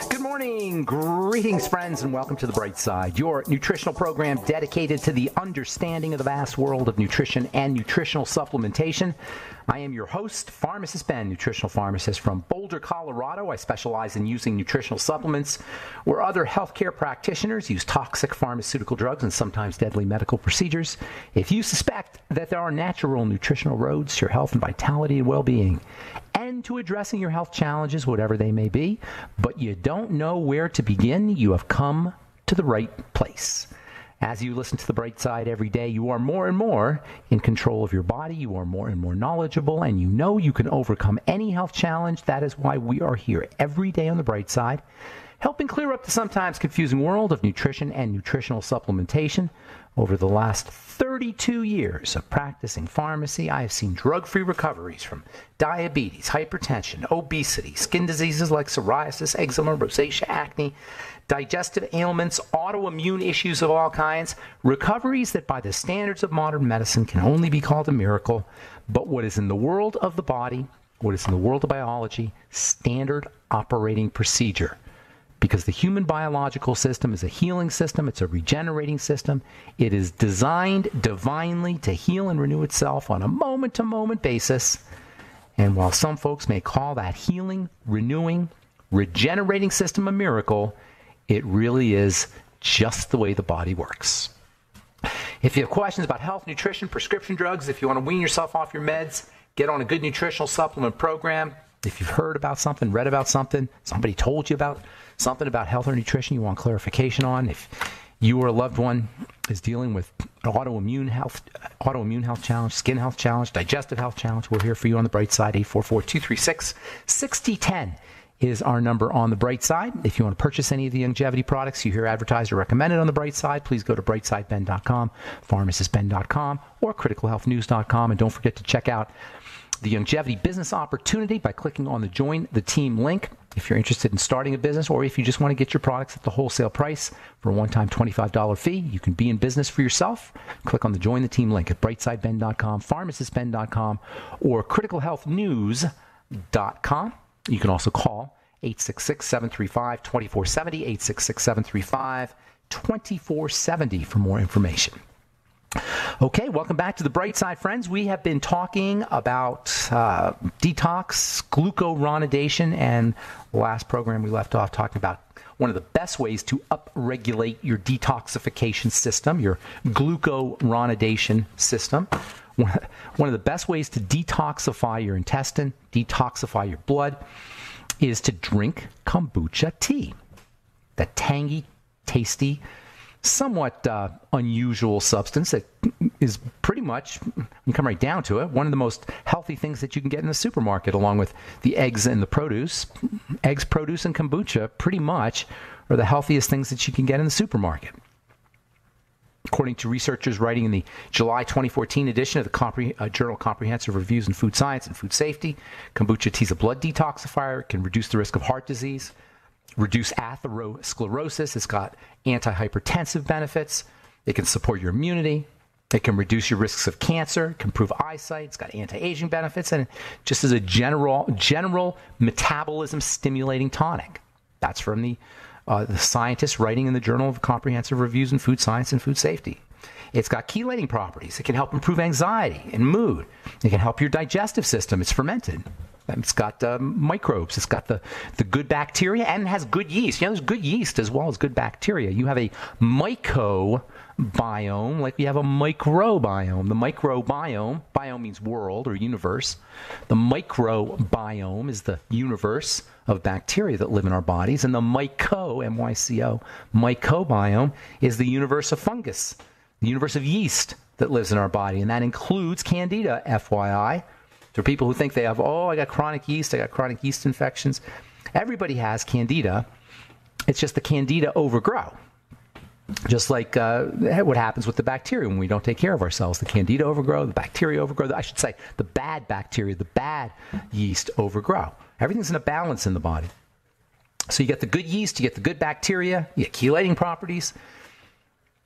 Good morning, greetings friends, and welcome to The Bright Side, your nutritional program dedicated to the understanding of the vast world of nutrition and nutritional supplementation. I am your host, Pharmacist Ben, nutritional pharmacist from Boulder, Colorado. I specialize in using nutritional supplements where other healthcare practitioners use toxic pharmaceutical drugs and sometimes deadly medical procedures. If you suspect that there are natural nutritional roads to your health and vitality and well-being, and to addressing your health challenges, whatever they may be, but you don't know where to begin, you have come to the right place. As you listen to The Bright Side every day, you are more and more in control of your body, you are more and more knowledgeable, and you know you can overcome any health challenge. That is why we are here every day on The Bright Side, helping clear up the sometimes confusing world of nutrition and nutritional supplementation. Over the last 32 years of practicing pharmacy, I have seen drug-free recoveries from diabetes, hypertension, obesity, skin diseases like psoriasis, eczema, rosacea, acne, digestive ailments, autoimmune issues of all kinds, recoveries that by the standards of modern medicine can only be called a miracle, but what is in the world of the body, what is in the world of biology, standard operating procedure. Because the human biological system is a healing system, it's a regenerating system. It is designed divinely to heal and renew itself on a moment-to-moment basis. And while some folks may call that healing, renewing, regenerating system a miracle, it really is just the way the body works. If you have questions about health, nutrition, prescription drugs, if you want to wean yourself off your meds, get on a good nutritional supplement program, if you've heard about something, read about something, somebody told you about something about health or nutrition you want clarification on, if you or a loved one is dealing with an autoimmune health challenge, skin health challenge, digestive health challenge, we're here for you on The Bright Side. 844-236-6010 is our number on The Bright Side. If you want to purchase any of the longevity products you hear advertised or recommended on The Bright Side, please go to brightsideben.com, pharmacistben.com, or criticalhealthnews.com. And don't forget to check out the longevity business opportunity by clicking on the Join the Team link. If you're interested in starting a business, or if you just want to get your products at the wholesale price for a one-time $25 fee, you can be in business for yourself. Click on the Join the Team link at brightsideben.com, pharmacistben.com, or criticalhealthnews.com. You can also call 866-735-2470, 866-735-2470 for more information. Okay, welcome back to The Bright Side, friends. We have been talking about detox, glucuronidation, and last program we left off talking about one of the best ways to upregulate your detoxification system, your glucuronidation system. One of the best ways to detoxify your intestine, detoxify your blood, is to drink kombucha tea. That tangy, tasty, somewhat unusual substance that is pretty much, you come right down to it, one of the most healthy things that you can get in the supermarket, along with the eggs and the produce. Eggs, produce, and kombucha pretty much are the healthiest things that you can get in the supermarket. According to researchers writing in the July 2014 edition of the Journal Comprehensive Reviews in Food Science and Food Safety, kombucha tea is a blood detoxifier. It can reduce the risk of heart disease, reduce atherosclerosis. It's got antihypertensive benefits. It can support your immunity. It can reduce your risks of cancer. It can improve eyesight. It's got anti-aging benefits, and just as a general metabolism stimulating tonic. That's from the scientists writing in the Journal of Comprehensive Reviews in Food Science and Food Safety. It's got chelating properties. It can help improve anxiety and mood. It can help your digestive system. It's fermented. It's got microbes. It's got the good bacteria, and it has good yeast. You know, there's good yeast as well as good bacteria. You have a mycobiome like we have a microbiome. The microbiome, biome means world or universe. The microbiome is the universe of bacteria that live in our bodies, and the M-Y-C-O, mycobiome is the universe of fungus, the universe of yeast that lives in our body, and that includes Candida, FYI. For people who think they have, I got chronic yeast infections. Everybody has Candida. It's just the Candida overgrow. Just like what happens with the bacteria when we don't take care of ourselves. The Candida overgrow, the bacteria overgrow. I should say the bad bacteria, the bad yeast overgrow. Everything's in a balance in the body. So you get the good yeast, you get the good bacteria, you get chelating properties,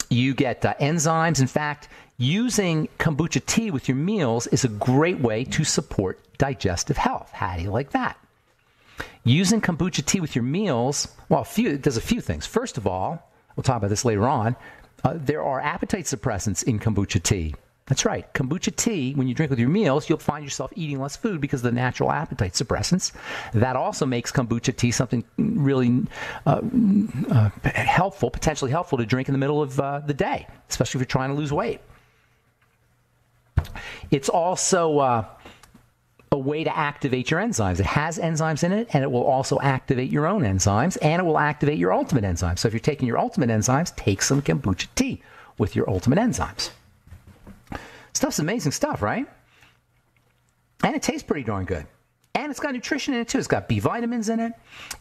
you get enzymes. In fact, using kombucha tea with your meals is a great way to support digestive health. How do you like that? Using kombucha tea with your meals, well, it does a few things. First of all, we'll talk about this later on, there are appetite suppressants in kombucha tea. That's right. Kombucha tea, when you drink with your meals, you'll find yourself eating less food because of the natural appetite suppressants. That also makes kombucha tea something really helpful, potentially helpful to drink in the middle of the day, especially if you're trying to lose weight. It's also a way to activate your enzymes. It has enzymes in it, and it will also activate your own enzymes, and it will activate your ultimate enzymes. So if you're taking your ultimate enzymes, take some kombucha tea with your ultimate enzymes. Stuff's amazing stuff, right? And it tastes pretty darn good. And it's got nutrition in it, too. It's got B vitamins in it.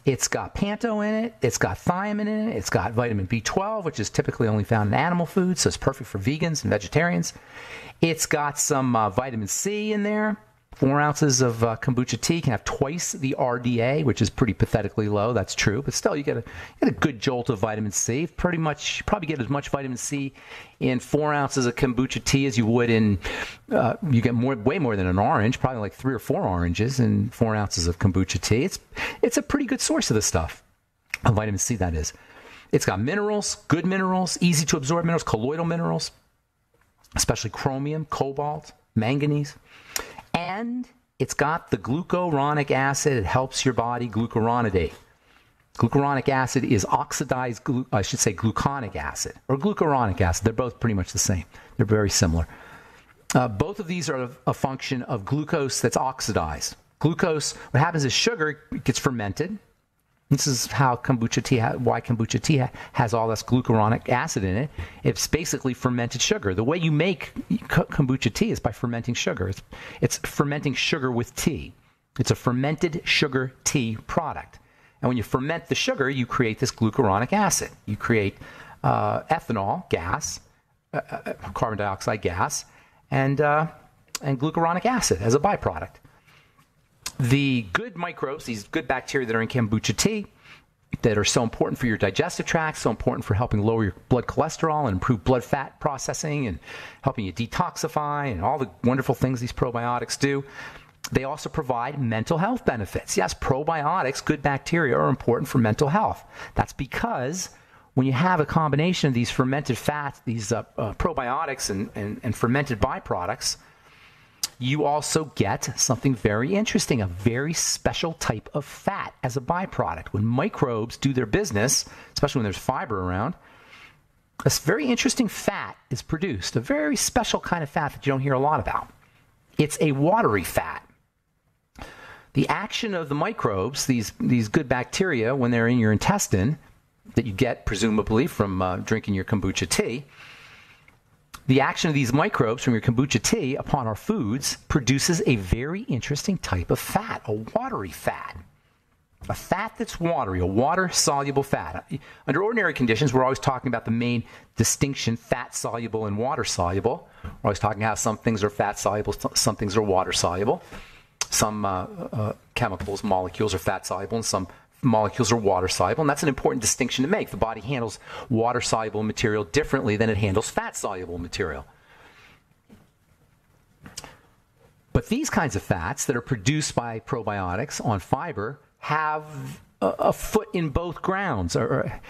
It's got panto in it. It's got thiamine in it. It's got vitamin B12, which is typically only found in animal foods, so it's perfect for vegans and vegetarians. It's got some vitamin C in there. 4 ounces of kombucha tea can have twice the RDA, which is pretty pathetically low. That's true. But still, you get a good jolt of vitamin C. Probably get as much vitamin C in 4 ounces of kombucha tea as you would in, you get way more than an orange, probably like 3 or 4 oranges in 4 ounces of kombucha tea. It's a pretty good source of this stuff, of vitamin C, that is. It's got minerals, good minerals, easy to absorb minerals, colloidal minerals, especially chromium, cobalt, manganese. And it's got the glucuronic acid. It helps your body glucuronidate. Glucuronic acid is oxidized, gluconic acid or glucuronic acid. They're both pretty much the same. They're very similar. Both of these are a function of glucose that's oxidized. Glucose, what happens is sugar gets fermented. This is how kombucha tea, why kombucha tea has all this glucuronic acid in it. It's basically fermented sugar. The way you make kombucha tea is by fermenting sugar. It's fermenting sugar with tea. It's a fermented sugar tea product. And when you ferment the sugar, you create this glucuronic acid. You create ethanol gas, carbon dioxide gas, and glucuronic acid as a byproduct. The good microbes, these good bacteria that are in kombucha tea, that are so important for your digestive tract, so important for helping lower your blood cholesterol and improve blood fat processing and helping you detoxify and all the wonderful things these probiotics do. They also provide mental health benefits. Yes, probiotics, good bacteria, are important for mental health. That's because when you have a combination of these fermented fats, these probiotics and fermented byproducts, you also get something very interesting, a very special type of fat as a byproduct. When microbes do their business, especially when there's fiber around, a very interesting fat is produced, a very special kind of fat that you don't hear a lot about. It's a watery fat. The action of the microbes, these good bacteria, when they're in your intestine, that you get presumably from drinking your kombucha tea, the action of these microbes from your kombucha tea upon our foods produces a very interesting type of fat, a watery fat. A fat that's watery, a water-soluble fat. Under ordinary conditions, we're always talking about the main distinction, fat-soluble and water-soluble. We're always talking how some things are fat-soluble, some things are water-soluble. Some chemicals, molecules are fat-soluble, and some molecules are water-soluble, and that's an important distinction to make. The body handles water-soluble material differently than it handles fat-soluble material. But these kinds of fats that are produced by probiotics on fiber have a foot in both grounds, or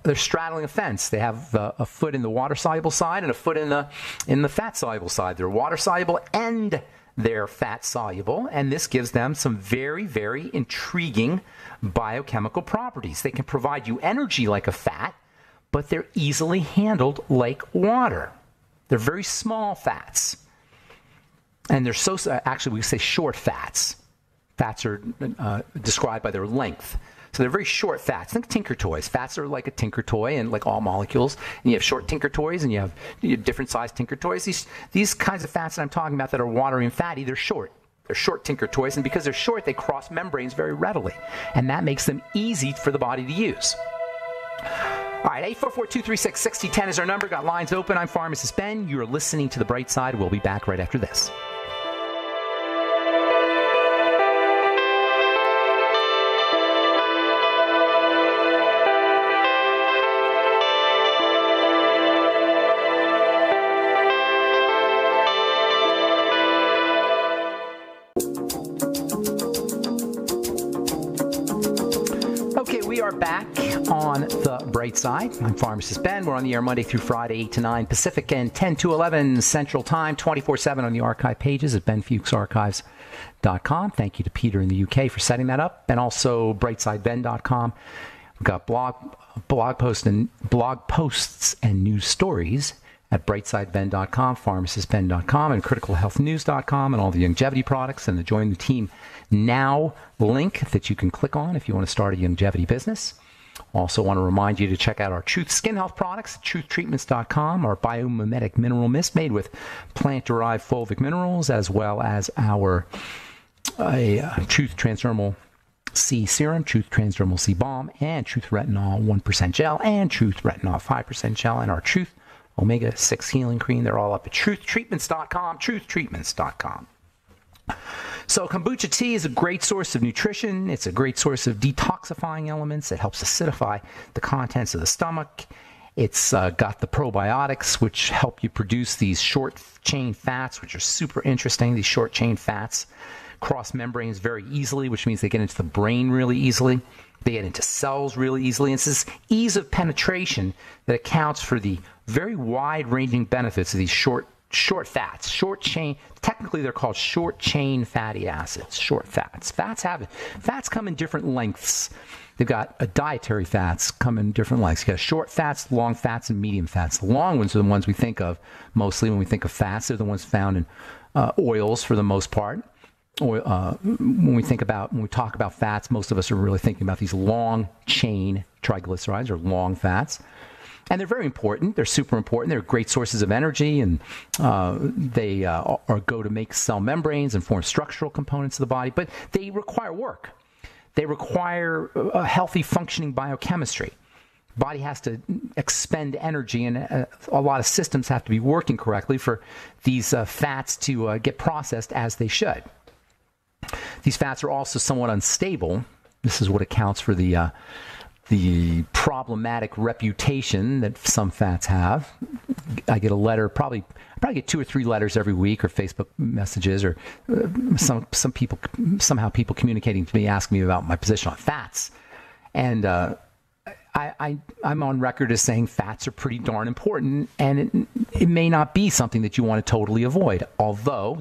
they're straddling a fence. They have a foot in the water-soluble side and a foot in the fat-soluble side. They're water-soluble and they're fat-soluble, and this gives them some very, very intriguing biochemical properties. They can provide you energy like a fat, but they're easily handled like water. They're very small fats. And they're actually, we say short fats. Fats are described by their length. So they're very short fats. Think tinker toys. Fats are like a tinker toy, and like all molecules. And you have short tinker toys, and you have different sized tinker toys. These kinds of fats that I'm talking about that are watery and fatty, they're short. They're short tinker toys, and because they're short, they cross membranes very readily. And that makes them easy for the body to use. All right, 844-236-6010 is our number. Got lines open. I'm Pharmacist Ben. You're listening to The Bright Side. We'll be back right after this. We are back on the bright side. I'm Pharmacist Ben. We're on the air Monday through Friday, 8 to 9 Pacific and 10 to 11 Central Time, 24/7 on the archive pages at benfuchsarchives.com. Thank you to Peter in the UK for setting that up, and also brightsideben.com. We've got blog posts and news stories at brightsideben.com, pharmacistben.com, and criticalhealthnews.com, and all the longevity products, and the Join the Team Now link that you can click on if you want to start a longevity business. Also want to remind you to check out our Truth Skin Health products at truthtreatments.com, our biomimetic mineral mist made with plant-derived fulvic minerals, as well as our Truth Transdermal C Serum, Truth Transdermal C Balm, and Truth Retinol 1% Gel, and Truth Retinol 5% Gel, and our Truth Omega-6 Healing Cream. They're all up at truthtreatments.com, truthtreatments.com. So kombucha tea is a great source of nutrition. It's a great source of detoxifying elements. It helps acidify the contents of the stomach. It's got the probiotics, which help you produce these short-chain fats, which are super interesting. These short-chain fats cross membranes very easily, which means they get into the brain really easily. They get into cells really easily. And it's this ease of penetration that accounts for the very wide-ranging benefits of these short fats, short chain. Technically, they're called short chain fatty acids. Short fats. Fats come in different lengths. They've got dietary fats come in different lengths. You got short fats, long fats, and medium fats. The long ones are the ones we think of mostly when we think of fats. They're the ones found in oils for the most part. When we talk about fats, most of us are really thinking about these long chain triglycerides or long fats. And they're very important. They're super important. They're great sources of energy, and they go to make cell membranes and form structural components of the body. But they require work. They require a healthy functioning biochemistry. The body has to expend energy, and a lot of systems have to be working correctly for these fats to get processed as they should. These fats are also somewhat unstable. This is what accounts for the problematic reputation that some fats have. I get a letter, probably get 2 or 3 letters every week, or Facebook messages, or somehow people communicating to me, asking me about my position on fats. And I'm on record as saying fats are pretty darn important, and it may not be something that you want to totally avoid. Although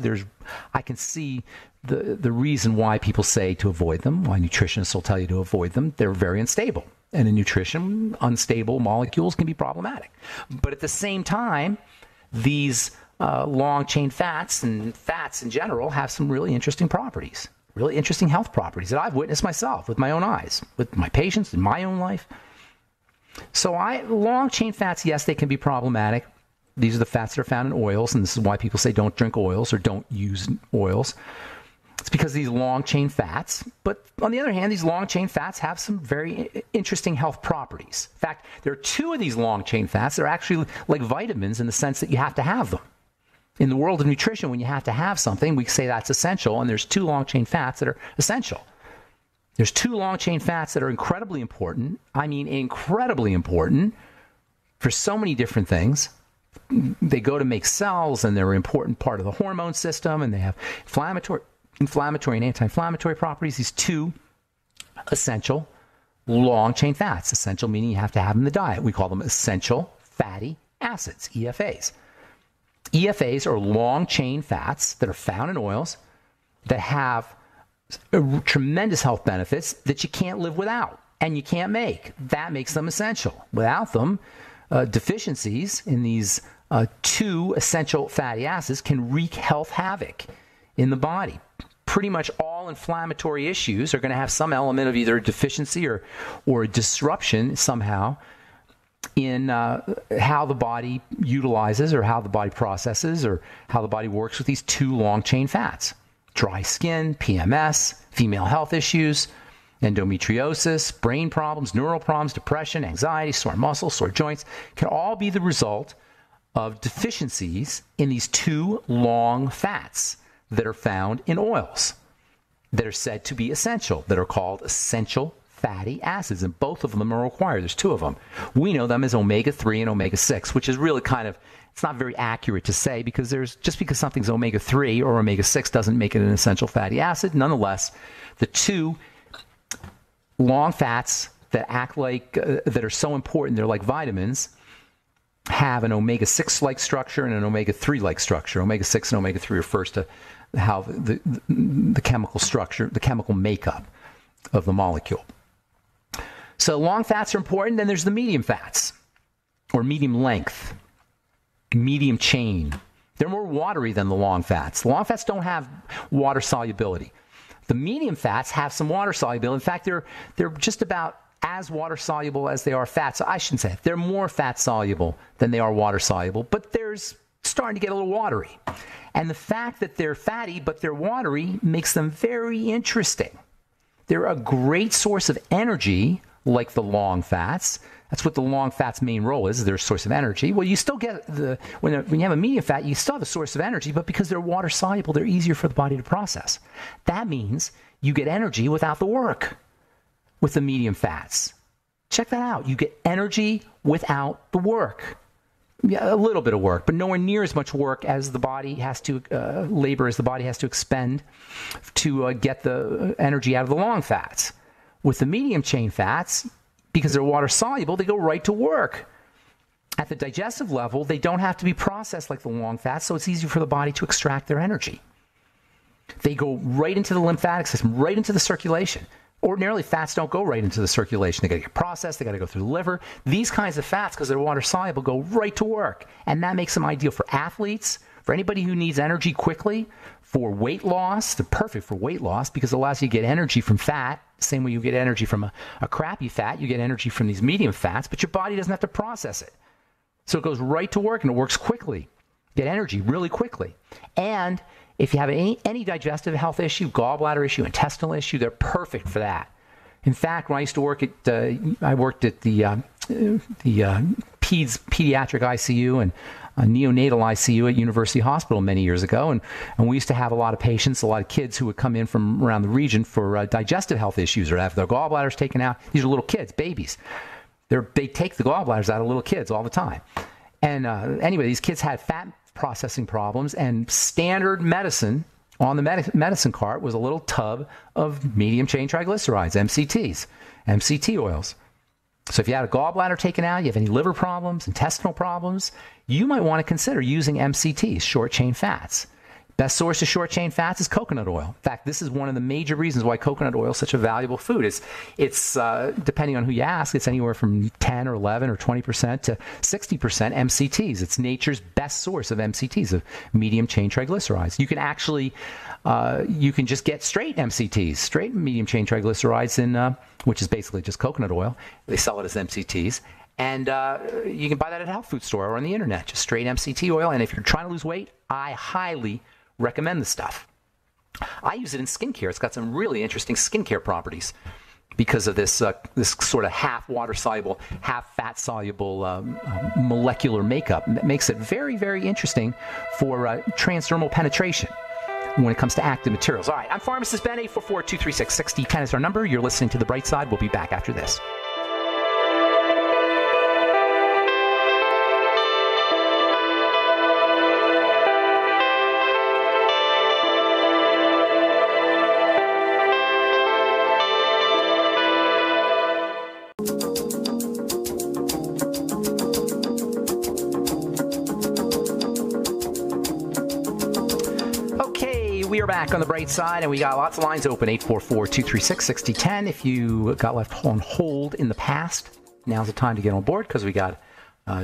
I can see the reason why people say to avoid them, why nutritionists will tell you to avoid them. They're very unstable. And in nutrition, unstable molecules can be problematic. But at the same time, these long-chain fats and fats in general have some really interesting properties, really interesting health properties that I've witnessed myself with my own eyes, with my patients in my own life. So long-chain fats, yes, they can be problematic. These are the fats that are found in oils, and this is why people say don't drink oils or don't use oils. It's because of these long-chain fats. But on the other hand, these long-chain fats have some very interesting health properties. In fact, there are 2 of these long-chain fats that are actually like vitamins in the sense that you have to have them. In the world of nutrition, when you have to have something, we say that's essential, and there's 2 long-chain fats that are essential. There's 2 long-chain fats that are incredibly important. I mean, incredibly important for so many different things. They go to make cells, and they're an important part of the hormone system, and they have inflammatory and anti-inflammatory properties. These 2 essential long-chain fats. Essential meaning you have to have in the diet. We call them essential fatty acids, EFAs. EFAs are long-chain fats that are found in oils that have tremendous health benefits that you can't live without and you can't make. That makes them essential. Without them, deficiencies in these 2 essential fatty acids can wreak health havoc in the body. Pretty much all inflammatory issues are going to have some element of either a deficiency or a disruption somehow in how the body utilizes or how the body processes or how the body works with these 2 long-chain fats. Dry skin, PMS, female health issues, endometriosis, brain problems, neural problems, depression, anxiety, sore muscles, sore joints can all be the result of deficiencies in these 2 long fats that are found in oils that are said to be essential, that are called essential fatty acids, and both of them are required. There's 2 of them. We know them as omega-3 and omega-6, which is really it's not very accurate to say, because just because something's omega-3 or omega-6 doesn't make it an essential fatty acid. Nonetheless, the 2 long fats that act like, that are so important, they're like vitamins, have an omega-6-like structure and an omega-3-like structure. Omega-6 and omega-3 refers to how the chemical structure, the chemical makeup of the molecule. So long fats are important. Then there's the medium fats, or medium length, medium chain. They're more watery than the long fats. The long fats don't have water solubility. The medium fats have some water solubility. In fact, they're just about as water soluble as they are fat. So I shouldn't say it. They're more fat soluble than they are water soluble, but there's starting to get a little watery. And the fact that they're fatty but they're watery makes them very interesting. They're a great source of energy, like the long fats. That's what the long fat's main role is. They're a source of energy. Well, you still get when you have a medium fat, you still have a source of energy, but because they're water soluble, they're easier for the body to process. That means you get energy without the work with the medium fats. Check that out. You get energy without the work. Yeah, a little bit of work, but nowhere near as much work as the body has to, labor as the body has to expend to get the energy out of the long fats. With the medium chain fats, because they're water soluble, they go right to work. At the digestive level, they don't have to be processed like the long fats, so it's easier for the body to extract their energy. They go right into the lymphatic system, right into the circulation. Ordinarily, fats don't go right into the circulation. They got to get processed. They got to go through the liver. These kinds of fats, because they're water soluble, go right to work. And that makes them ideal for athletes, for anybody who needs energy quickly, for weight loss. They're perfect for weight loss because it allows you to get energy from fat. Same way you get energy from a crappy fat, you get energy from these medium fats, but your body doesn't have to process it. So it goes right to work and it works quickly. Get energy really quickly. And if you have any digestive health issue, gallbladder issue, intestinal issue, they're perfect for that. In fact, when I used to work at, I worked at the pediatric ICU and neonatal ICU at University Hospital many years ago, and we used to have a lot of patients, a lot of kids who would come in from around the region for digestive health issues or have their gallbladders taken out. These are little kids, babies. They take the gallbladders out of little kids all the time. And anyway, these kids had fat processing problems, and standard medicine on the medicine cart was a little tub of medium chain triglycerides, MCTs, MCT oils. So if you had a gallbladder taken out, you have any liver problems, intestinal problems, you might want to consider using MCTs, short chain fats. Best source of short chain fats is coconut oil. In fact, this is one of the major reasons why coconut oil is such a valuable food. It's depending on who you ask, it's anywhere from 10 or 11 or 20% to 60% MCTs. It's nature's best source of MCTs, of medium chain triglycerides. You can actually, you can just get straight MCTs, straight medium chain triglycerides in, which is basically just coconut oil. They sell it as MCTs. And you can buy that at a health food store or on the internet, just straight MCT oil. And if you're trying to lose weight, I highly recommend the stuff. I use it in skincare. It's got some really interesting skincare properties because of this this sort of half water soluble, half fat soluble molecular makeup. That makes it very, very interesting for transdermal penetration when it comes to active materials. All right, I'm Pharmacist Ben. 844-236-6010 is our number. You're listening to The Bright Side. We'll be back after this. We are back on The Bright Side, and we got lots of lines open. 844-236-6010. If you got left on hold in the past, now's the time to get on board because we got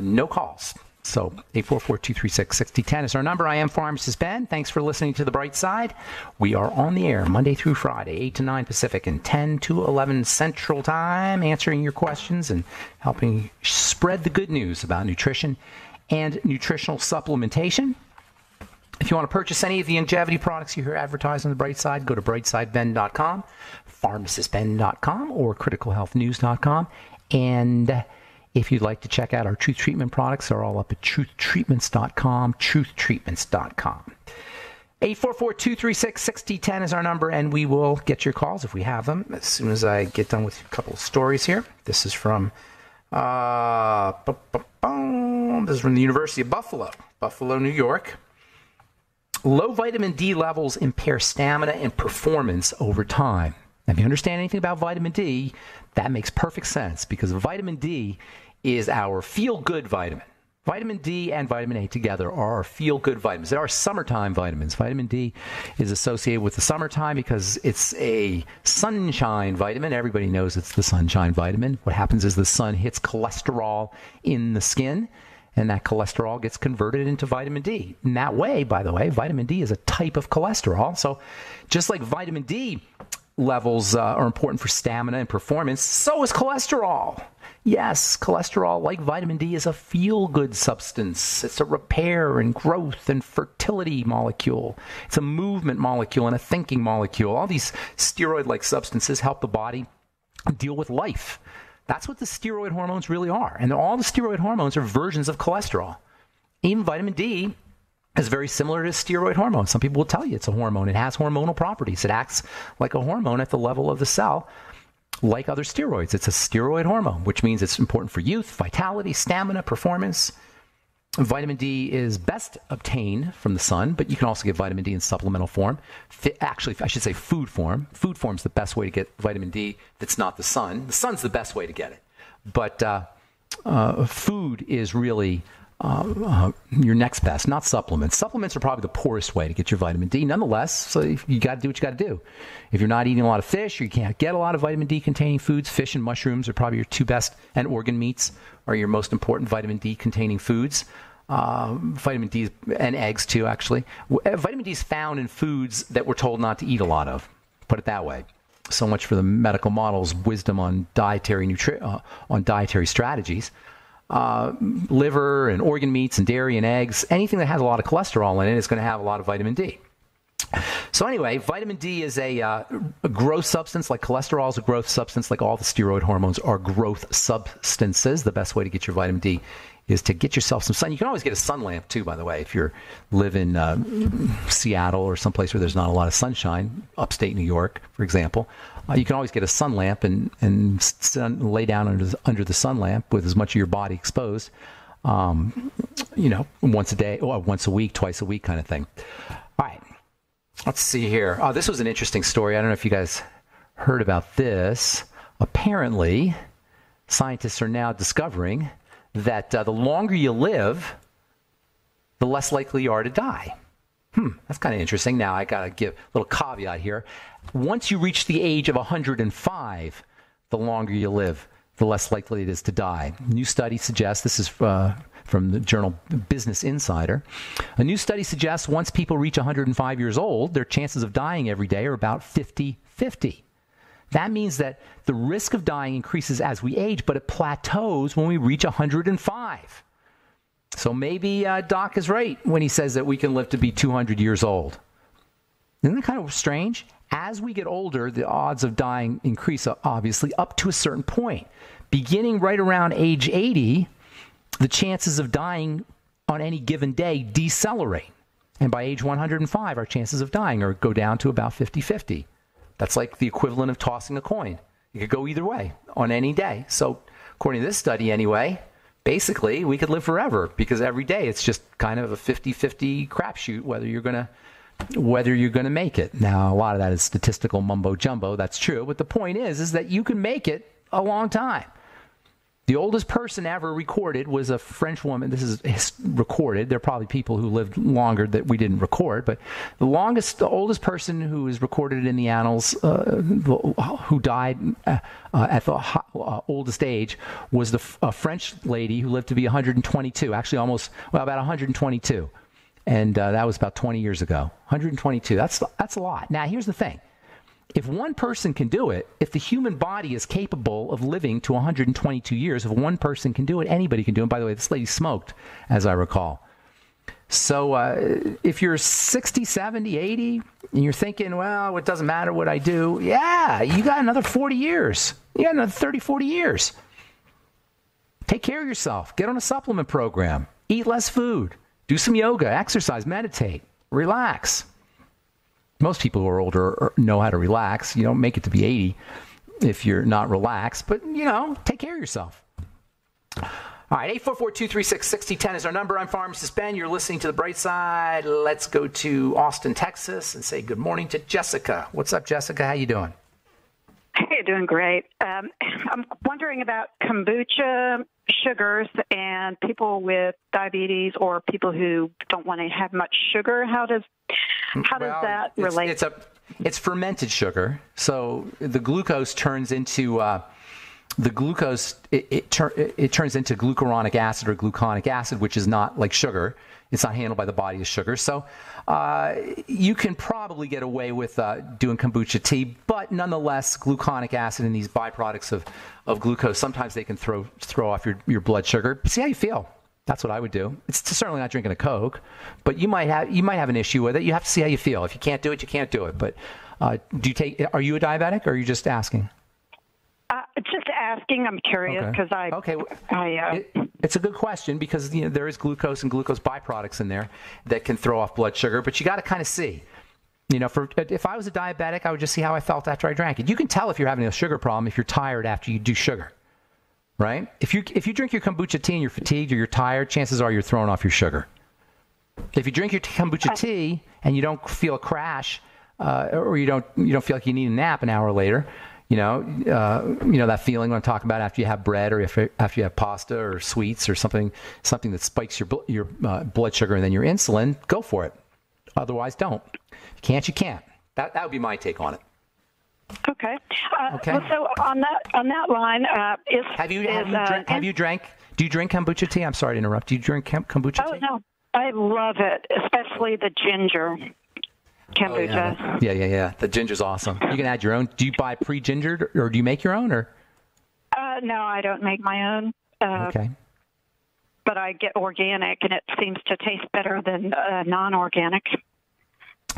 no calls. So 844-236-6010 is our number. I am Pharmacist Ben. Thanks for listening to The Bright Side. We are on the air Monday through Friday, 8 to 9 Pacific and 10 to 11 Central Time, answering your questions and helping spread the good news about nutrition and nutritional supplementation. If you want to purchase any of the longevity products you hear advertised on The Bright Side, go to brightsideben.com, pharmacistben.com, or criticalhealthnews.com. And if you'd like to check out our Truth Treatment products, they're all up at truthtreatments.com, truthtreatments.com. 844-236-6010 is our number, and we will get your calls if we have them as soon as I get done with a couple of stories here. This is from the University of Buffalo, New York. Low vitamin D levels impair stamina and performance over time. Now, if you understand anything about vitamin D, that makes perfect sense because vitamin D is our feel-good vitamin. Vitamin D and vitamin A together are our feel-good vitamins. They are summertime vitamins. Vitamin D is associated with the summertime because it's a sunshine vitamin. Everybody knows it's the sunshine vitamin. What happens is the sun hits cholesterol in the skin, and that cholesterol gets converted into vitamin D. In that way, by the way, vitamin D is a type of cholesterol. So just like vitamin D levels are important for stamina and performance, so is cholesterol. Yes, cholesterol, like vitamin D, is a feel-good substance. It's a repair and growth and fertility molecule. It's a movement molecule and a thinking molecule. All these steroid-like substances help the body deal with life. That's what the steroid hormones really are. And all the steroid hormones are versions of cholesterol. Even vitamin D is very similar to steroid hormone. Some people will tell you it's a hormone. It has hormonal properties. It acts like a hormone at the level of the cell. Like other steroids, it's a steroid hormone, which means it's important for youth, vitality, stamina, performance. Vitamin D is best obtained from the sun, but you can also get vitamin D in supplemental form. Actually, I should say food form. Food form is the best way to get vitamin D that's not the sun. The sun's the best way to get it. But food is really your next best, not supplements. Supplements are probably the poorest way to get your vitamin D. Nonetheless, so you got to do what you got to do. If you're not eating a lot of fish or you can't get a lot of vitamin D containing foods, fish and mushrooms are probably your two best, and organ meats are your most important vitamin D containing foods. Vitamin D and eggs too, actually. Vitamin D is found in foods that we're told not to eat a lot of. Put it that way. So much for the medical model's wisdom on dietary strategies. Liver and organ meats and dairy and eggs, anything that has a lot of cholesterol in it is going to have a lot of vitamin D. So anyway, vitamin D is a growth substance, like cholesterol is a growth substance, like all the steroid hormones are growth substances. The best way to get your vitamin D is to get yourself some sun. You can always get a sun lamp too, by the way, if you live in Seattle or someplace where there's not a lot of sunshine, upstate New York, for example. You can always get a sun lamp and lay down under the sun lamp with as much of your body exposed, once a day, or once a week, twice a week kind of thing. All right, let's see here. Oh, this was an interesting story. I don't know if you guys heard about this. Apparently, scientists are now discovering that the longer you live, the less likely you are to die. That's kind of interesting. Now, I got to give a little caveat here. Once you reach the age of 105, the longer you live, the less likely it is to die. New study suggests, this is from the journal Business Insider, a new study suggests once people reach 105 years old, their chances of dying every day are about 50-50. That means that the risk of dying increases as we age, but it plateaus when we reach 105. So maybe Doc is right when he says that we can live to be 200 years old. Isn't that kind of strange? As we get older, the odds of dying increase, obviously, up to a certain point. Beginning right around age 80, the chances of dying on any given day decelerate. And by age 105, our chances of dying go down to about 50-50. That's like the equivalent of tossing a coin. It could go either way on any day. So according to this study anyway, basically we could live forever because every day it's just kind of a 50-50 crapshoot whether you're going to make it. Now, a lot of that is statistical mumbo jumbo. That's true. But the point is that you can make it a long time. The oldest person ever recorded was a French woman. This is recorded. There are probably people who lived longer that we didn't record. But the oldest person who is recorded in the annals who died at the oldest age was a French lady who lived to be 122, actually about 122. And that was about 20 years ago. 122, that's a lot. Now, here's the thing. If one person can do it, if the human body is capable of living to 122 years, if one person can do it, anybody can do it. And by the way, this lady smoked, as I recall. So if you're 60, 70, 80, and you're thinking, well, it doesn't matter what I do. Yeah, you got another 40 years. You got another 30, 40 years. Take care of yourself. Get on a supplement program. Eat less food. Do some yoga, exercise, meditate, relax. Most people who are older know how to relax. You don't make it to be 80 if you're not relaxed, but, take care of yourself. All right, 844-236-6010 is our number. I'm Pharmacist Ben. You're listening to The Bright Side. Let's go to Austin, Texas, and say good morning to Jessica. What's up, Jessica? How you doing? Hey, doing great. I'm wondering about kombucha, sugars, and people with diabetes or people who don't want to have much sugar. How does that relate? It's fermented sugar, so the glucose turns into it turns into glucuronic acid or gluconic acid, which is not like sugar. It's not handled by the body as sugar. So you can probably get away with doing kombucha tea, but nonetheless, gluconic acid and these byproducts of glucose, sometimes they can throw off your blood sugar. See how you feel. That's what I would do. It's certainly not drinking a Coke, but you might have an issue with it. You have to see how you feel. If you can't do it, you can't do it. But are you a diabetic, or are you just asking? Just asking. I'm curious because it's a good question because there is glucose and glucose byproducts in there that can throw off blood sugar, but you got to kind of see. If I was a diabetic, I would just see how I felt after I drank it. You can tell if you're having a sugar problem if you're tired after you do sugar, right? If you drink your kombucha tea and you're fatigued or you're tired, chances are you're throwing off your sugar. If you drink your kombucha tea and you don't feel a crash, or you don't feel like you need a nap an hour later, that feeling I'm talking about after you have bread or after you have pasta or sweets or something that spikes your blood sugar and then your insulin, go for it. Otherwise, don't. If you can't. That would be my take on it. Okay. Well, so on that line, do you drink kombucha tea? I'm sorry to interrupt. Do you drink kombucha tea? Oh no, I love it, especially the ginger kombucha. Oh, yeah. The ginger's awesome. You can add your own. Do you buy pre-gingered or do you make your own? Or? No, I don't make my own. Okay. But I get organic, and it seems to taste better than non-organic.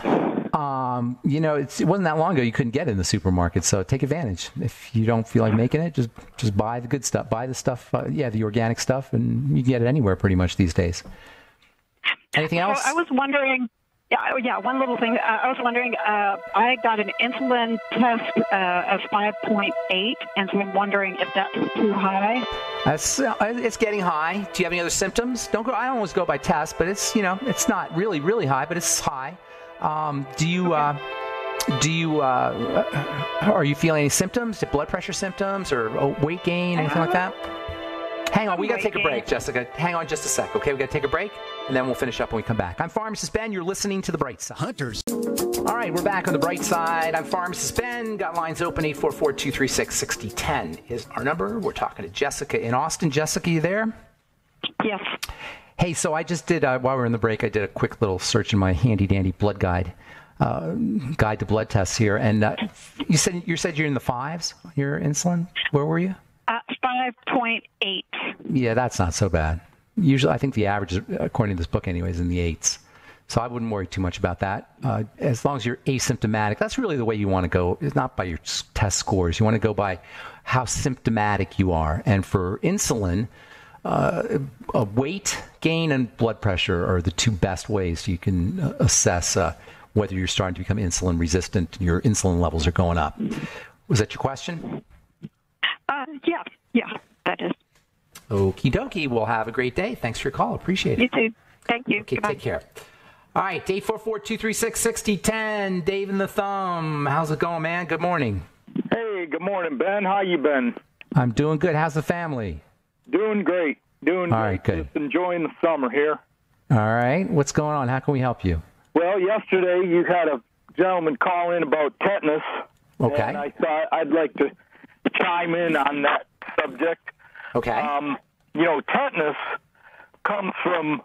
It wasn't that long ago you couldn't get it in the supermarket, so take advantage. If you don't feel like making it, just buy the good stuff. Buy the stuff, the organic stuff, and you can get it anywhere pretty much these days. Anything else? So I was wondering. Yeah, one little thing. I was wondering, I got an insulin test of 5.8, and so I'm wondering if that's too high. It's getting high. Do you have any other symptoms? I don't always go by test, but it's not really, really high, but it's high. Are you feeling any symptoms, blood pressure symptoms or weight gain, anything like that? Hang on, we got to take a break, Jessica. Hang on just a sec, okay? We got to take a break, and then we'll finish up when we come back. I'm Pharmacist Ben. You're listening to The Bright Side. Hunters. All right, we're back on The Bright Side. I'm Pharmacist Ben. Got lines open. 844-236-6010 is our number. We're talking to Jessica in Austin. Jessica, you there? Yes. Hey, so I just did, while we were in the break, I did a quick little search in my handy-dandy blood guide to blood tests here. And you said you're in the fives, your insulin? Where were you? 5.8. Yeah, that's not so bad. Usually, I think the average, according to this book anyway, is in the 8s. So I wouldn't worry too much about that. As long as you're asymptomatic, that's really the way you want to go. It's not by your test scores. You want to go by how symptomatic you are. And for insulin, weight gain and blood pressure are the two best ways you can assess whether you're starting to become insulin resistant and your insulin levels are going up. Was that your question? Yeah, that is. Okie dokie. Well, have a great day. Thanks for your call. Appreciate it. You too. Thank you. Okay, take care. All right, 844-236-6010. Dave and the Thumb. How's it going, man? Good morning. Hey, good morning, Ben. How you been? I'm doing good. How's the family? Doing great. All right, good. Just enjoying the summer here. All right. What's going on? How can we help you? Well, yesterday you had a gentleman call in about tetanus. Okay. And I thought I'd like to chime in on that subject. Okay. Tetanus comes from,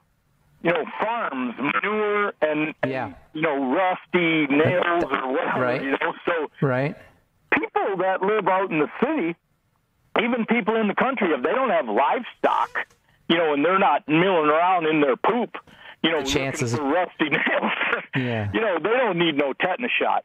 farms, manure, and rusty nails or whatever, right. So right. people that live out in the city, even people in the country, if they don't have livestock, and they're not milling around in their poop, the chances looking for rusty nails, yeah. they don't need no tetanus shot.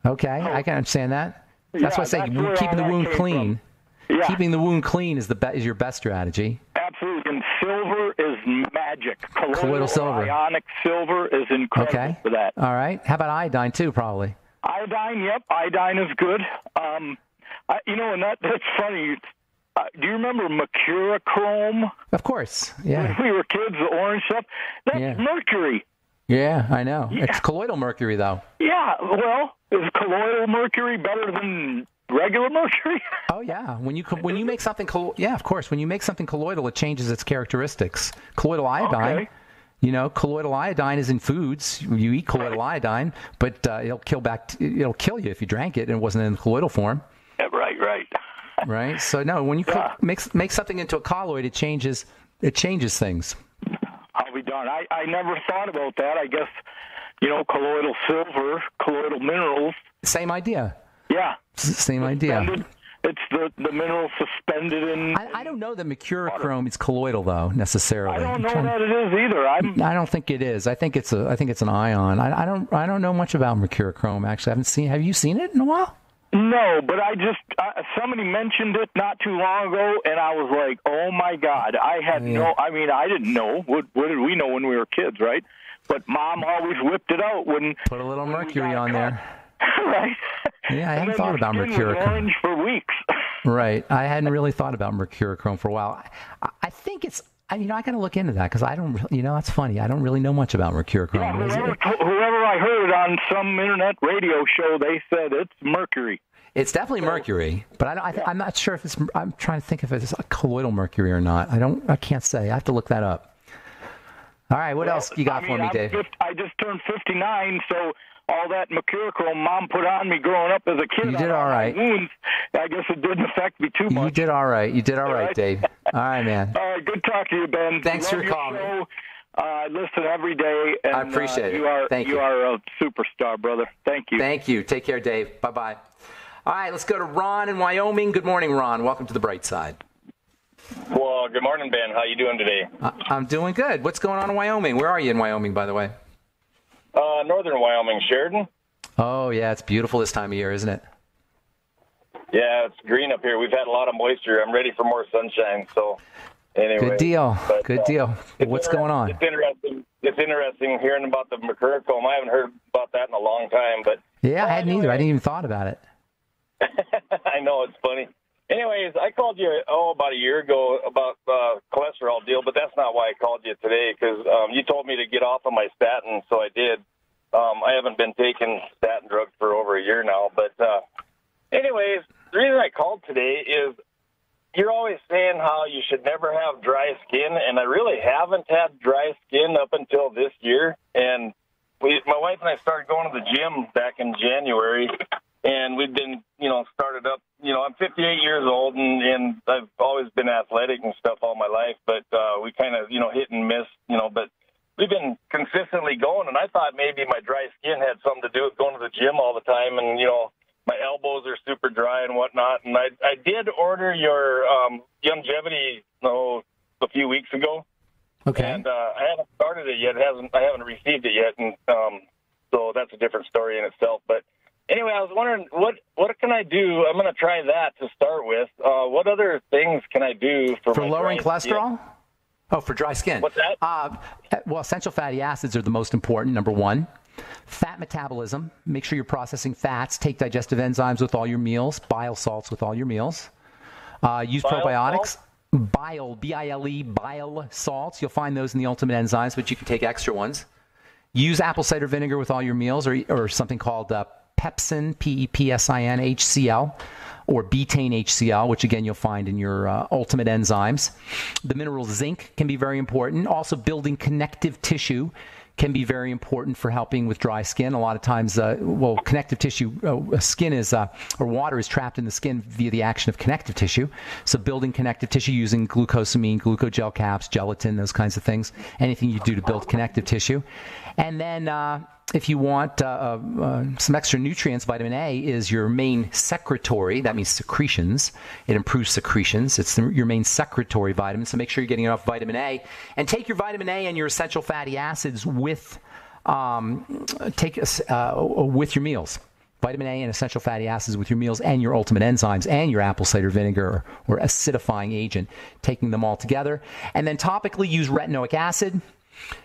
Okay, I can understand that. That's why I say keeping the wound clean. Yeah. Keeping the wound clean is your best strategy. Absolutely, and silver is magic. Colloidal silver. Ionic silver is incredible for that. All right. How about iodine too? Probably. Iodine, yep. Iodine is good. And that's funny. Do you remember mercurochrome? Of course. Yeah. When we were kids, the orange stuff. That's mercury. Yeah, I know. Yeah. It's colloidal mercury, though. Yeah. Well, is colloidal mercury better than regular mercury? Oh yeah, when you make something of course, when you make something colloidal, it changes its characteristics. Colloidal iodine. Okay. Colloidal iodine is in foods. You eat colloidal iodine, but it'll kill you if you drank it and it wasn't in colloidal form. Yeah, right. Right. So no, when you make something into a colloid, it changes things. I'll be darned. I never thought about that. I guess, colloidal silver, colloidal minerals. Same idea. Yeah. Same idea. It's the mineral suspended in. I don't know that mercurochrome is colloidal though necessarily. I don't know that it is either. I don't think it is. I think it's an ion. I don't know much about mercurochrome actually. I haven't seen. Have you seen it in a while? No, but somebody mentioned it not too long ago, and I was like, oh my God! I didn't know. What did we know when we were kids, right? But Mom always whipped it out when put a little mercury on there. Right. Yeah, I hadn't thought about mercurochrome. Orange for weeks. Right. I hadn't really thought about mercurochrome for a while. I think it's. I got to look into that because I don't. That's funny. I don't really know much about mercurochrome. Yeah, whoever I heard on some internet radio show, they said it's mercury. It's definitely mercury, but I'm not sure if it's. I'm trying to think if it's a colloidal mercury or not. I can't say. I have to look that up. All right. What else you got for me, Dave? I just turned 59, so. All that mercurochrome Mom put on me growing up as a kid. You did all right. Wounds, I guess it didn't affect me too much. You did all right. All right, Dave. All right, man. All right, good talking to you, Ben. Thanks for calling. I listen every day. And, I appreciate it. Thank you. You are a superstar, brother. Thank you. Thank you. Take care, Dave. Bye-bye. All right, let's go to Ron in Wyoming. Good morning, Ron. Welcome to the Bright Side. Well, good morning, Ben. How you doing today? I'm doing good. What's going on in Wyoming? Where are you in Wyoming, by the way? Northern Wyoming, Sheridan. Oh, yeah, it's beautiful this time of year, isn't it? Yeah, it's green up here. We've had a lot of moisture. I'm ready for more sunshine. So, anyway. Good deal. Good deal. What's going on? It's interesting hearing about the mercurochrome. I haven't heard about that in a long time. But yeah, I hadn't either. I didn't even thought about it. I know, it's funny. Anyways, I called you, about a year ago about cholesterol deal, but that's not why I called you today, because you told me to get off of my statin, so I did. I haven't been taking statin drugs for over a year now. But anyways, the reason I called today is you're always saying how you should never have dry skin, and I really haven't had dry skin up until this year. And my wife and I started going to the gym back in January, and we've been, started up. I'm 58 years old, and I've always been athletic and stuff all my life, but we kind of, hit and miss, but we've been consistently going, and I thought maybe my dry skin had something to do with going to the gym all the time, and, my elbows are super dry and whatnot, and I did order your longevity a few weeks ago. Okay. And I haven't started it yet. I haven't received it yet, and so that's a different story in itself. But anyway, I was wondering, what can I do? I'm going to try that to start with. What other things can I do for lowering cholesterol? Skin? Oh, for dry skin. What's that? Well, essential fatty acids are the most important, number one. Fat metabolism. Make sure you're processing fats. Take digestive enzymes with all your meals. Bile salts with all your meals. Use probiotics. Bile, B-I-L-E, bile salts. You'll find those in the Ultimate Enzymes, but you can take extra ones. Use apple cider vinegar with all your meals, or something called pepsin, P-E-P-S-I-N, HCl, or betaine HCl, which again you'll find in your Ultimate Enzymes. The mineral zinc can be very important. Also, building connective tissue can be very important for helping with dry skin. A lot of times, connective tissue, skin is, or water is trapped in the skin via the action of connective tissue. So building connective tissue using glucosamine, glucogel caps, gelatin, those kinds of things. Anything you do to build connective tissue. And then if you want some extra nutrients, vitamin A is your main secretory. That means secretions. It improves secretions. It's your main secretory vitamin. So make sure you're getting enough vitamin A. And take your vitamin A and your essential fatty acids with your meals. Vitamin A and essential fatty acids with your meals and your Ultimate Enzymes and your apple cider vinegar or acidifying agent. Taking them all together. And then topically use retinoic acid.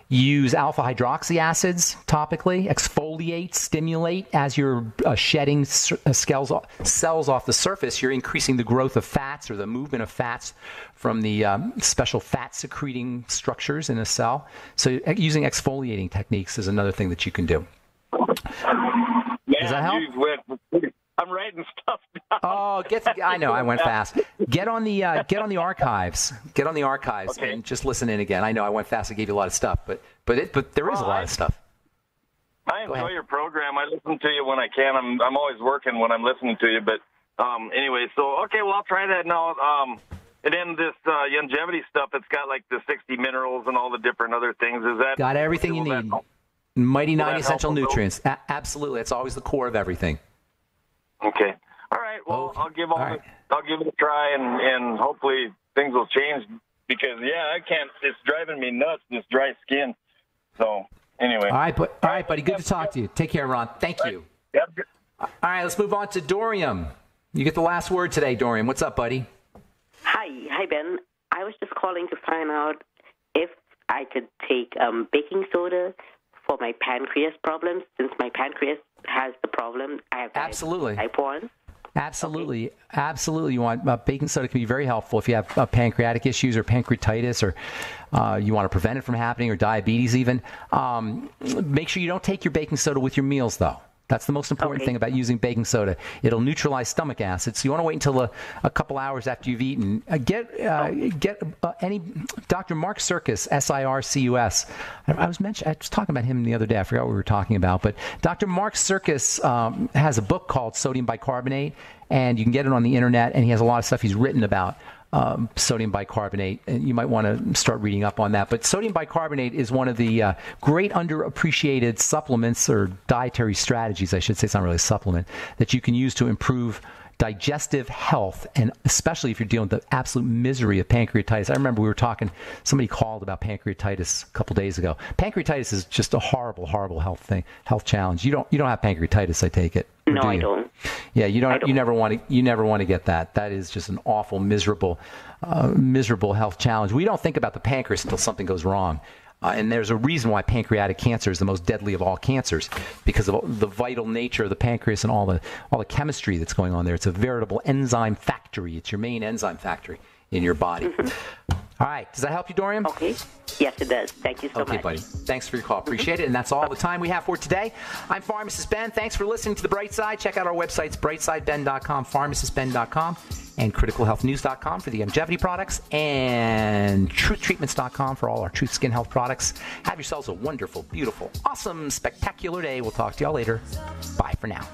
Use alpha hydroxy acids topically, exfoliate, stimulate. As you're shedding cells off the surface, you're increasing the growth of fats or the movement of fats from the special fat secreting structures in a cell. So using exfoliating techniques is another thing that you can do. Does that help? I'm writing stuff Oh, I know I went fast. Get on the archives. Get on the archives and just listen in again. I know I went fast. I gave you a lot of stuff, but there is a lot of stuff. I enjoy your program. I listen to you when I can. I'm always working when I'm listening to you. But anyway, so well, I'll try that now. And then this longevity stuff, it's got like the 60 minerals and all the different other things. Is that got everything you need? Mighty 9 essential nutrients. Absolutely, it's always the core of everything. Okay. All right. Well, I'll give it a try, and hopefully things will change. Because I can't. It's driving me nuts. This dry skin. So anyway. All right, buddy. Good to talk to you. Take care, Ron. Thank you. Yep. All right, let's move on to Dorian. You get the last word today, Dorian. What's up, buddy? Hi, Ben. I was just calling to find out if I could take baking soda for my pancreas problems, since my pancreas has the problem. I have type 1. Absolutely. Okay. Absolutely. You want baking soda can be very helpful if you have pancreatic issues or pancreatitis, or you want to prevent it from happening, or diabetes even. Make sure you don't take your baking soda with your meals, though. That's the most important thing about using baking soda. It'll neutralize stomach acid. So you want to wait until a couple hours after you've eaten. Get any Dr. Mark Sircus, Sircus. I was talking about him the other day. I forgot what we were talking about. But Dr. Mark Sircus has a book called Sodium Bicarbonate, and you can get it on the internet. And he has a lot of stuff he's written about sodium bicarbonate, and you might want to start reading up on that. But sodium bicarbonate is one of the great underappreciated supplements, or dietary strategies, I should say. It's not really a supplement, that you can use to improve digestive health, and especially if you're dealing with the absolute misery of pancreatitis. I remember we were talking, somebody called about pancreatitis a couple days ago. Pancreatitis is just a horrible, horrible health challenge. You don't have pancreatitis, I take it. No, I don't. Yeah, you don't. You never want to get that. That is just an awful, miserable health challenge. We don't think about the pancreas until something goes wrong. And there's a reason why pancreatic cancer is the most deadly of all cancers, because of the vital nature of the pancreas and all the chemistry that's going on there. It's a veritable enzyme factory. It's your main enzyme factory in your body. Mm-hmm. All right. Does that help you, Dorian? Okay. Yes, it does. Thank you so much. Okay, buddy. Thanks for your call. Appreciate it. And that's all the time we have for today. I'm Pharmacist Ben. Thanks for listening to The Bright Side. Check out our websites, brightsideben.com, pharmacistben.com, and criticalhealthnews.com for the longevity products, and truthtreatments.com for all our Truth Skin Health products. Have yourselves a wonderful, beautiful, awesome, spectacular day. We'll talk to y'all later. Bye for now.